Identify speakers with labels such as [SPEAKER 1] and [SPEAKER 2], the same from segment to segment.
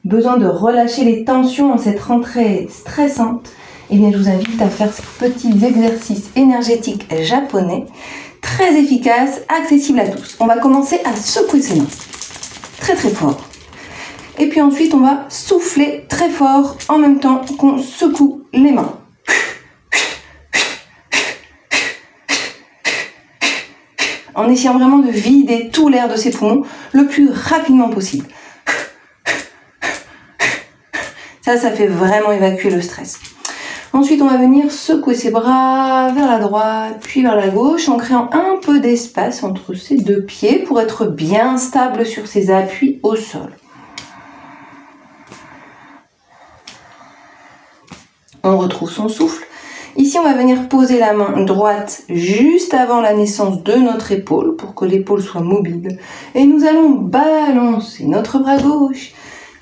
[SPEAKER 1] besoin de relâcher les tensions en cette rentrée stressante, eh bien je vous invite à faire ces petits exercices énergétiques japonais, très efficaces, accessibles à tous. On va commencer à secouer ses mains, très très fort. Et puis ensuite on va souffler très fort en même temps qu'on secoue les mains. En essayant vraiment de vider tout l'air de ses poumons le plus rapidement possible. Ça fait vraiment évacuer le stress. Ensuite, on va venir secouer ses bras vers la droite, puis vers la gauche, en créant un peu d'espace entre ses deux pieds pour être bien stable sur ses appuis au sol. On retrouve son souffle. Ici, on va venir poser la main droite juste avant la naissance de notre épaule pour que l'épaule soit mobile. Et nous allons balancer notre bras gauche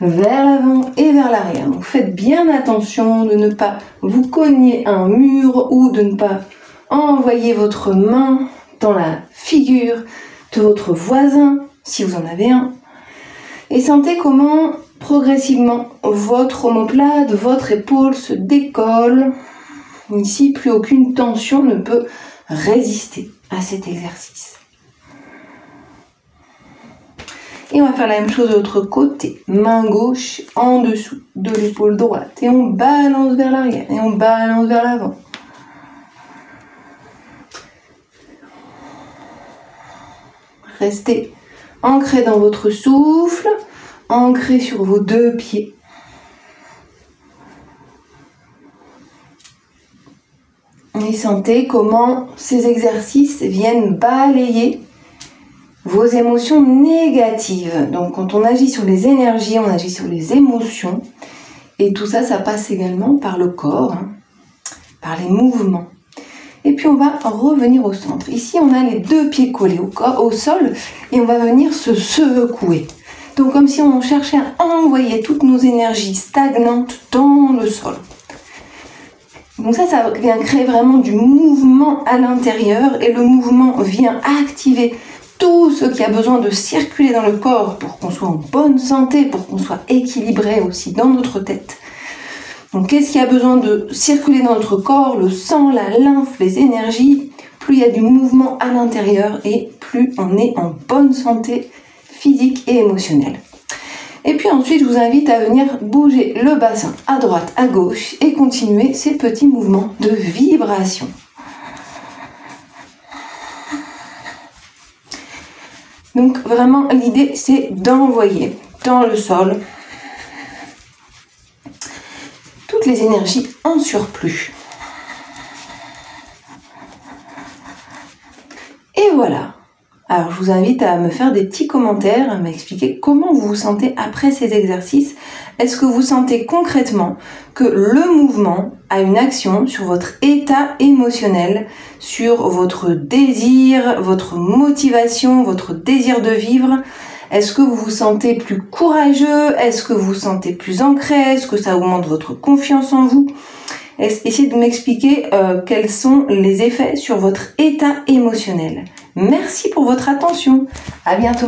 [SPEAKER 1] vers l'avant et vers l'arrière. Donc faites bien attention de ne pas vous cogner un mur ou de ne pas envoyer votre main dans la figure de votre voisin, si vous en avez un. Et sentez comment progressivement votre omoplate, votre épaule se décolle. Ici, plus aucune tension ne peut résister à cet exercice. Et on va faire la même chose de l'autre côté. Main gauche en dessous de l'épaule droite. Et on balance vers l'arrière. Et on balance vers l'avant. Restez ancré dans votre souffle. Ancré sur vos deux pieds. Et sentez comment ces exercices viennent balayer vos émotions négatives. Donc quand on agit sur les énergies, on agit sur les émotions. Et tout ça, ça passe également par le corps, par les mouvements. Et puis on va revenir au centre. Ici, on a les deux pieds collés au sol et on va venir se secouer. Donc comme si on cherchait à envoyer toutes nos énergies stagnantes dans le sol. Donc ça vient créer vraiment du mouvement à l'intérieur et le mouvement vient activer tout ce qui a besoin de circuler dans le corps pour qu'on soit en bonne santé, pour qu'on soit équilibré aussi dans notre tête. Donc qu'est-ce qui a besoin de circuler dans notre corps? Le sang, la lymphe, les énergies. Plus il y a du mouvement à l'intérieur et plus on est en bonne santé physique et émotionnelle. Et puis ensuite, je vous invite à venir bouger le bassin à droite, à gauche et continuer ces petits mouvements de vibration. Donc vraiment, l'idée, c'est d'envoyer dans le sol toutes les énergies en surplus. Et voilà. Alors, je vous invite à me faire des petits commentaires, à m'expliquer comment vous vous sentez après ces exercices. Est-ce que vous sentez concrètement que le mouvement a une action sur votre état émotionnel, sur votre désir, votre motivation, votre désir de vivre? Est-ce que vous vous sentez plus courageux? Est-ce que vous vous sentez plus ancré? Est-ce que ça augmente votre confiance en vous? Essayez de m'expliquer quels sont les effets sur votre état émotionnel. Merci pour votre attention. À bientôt.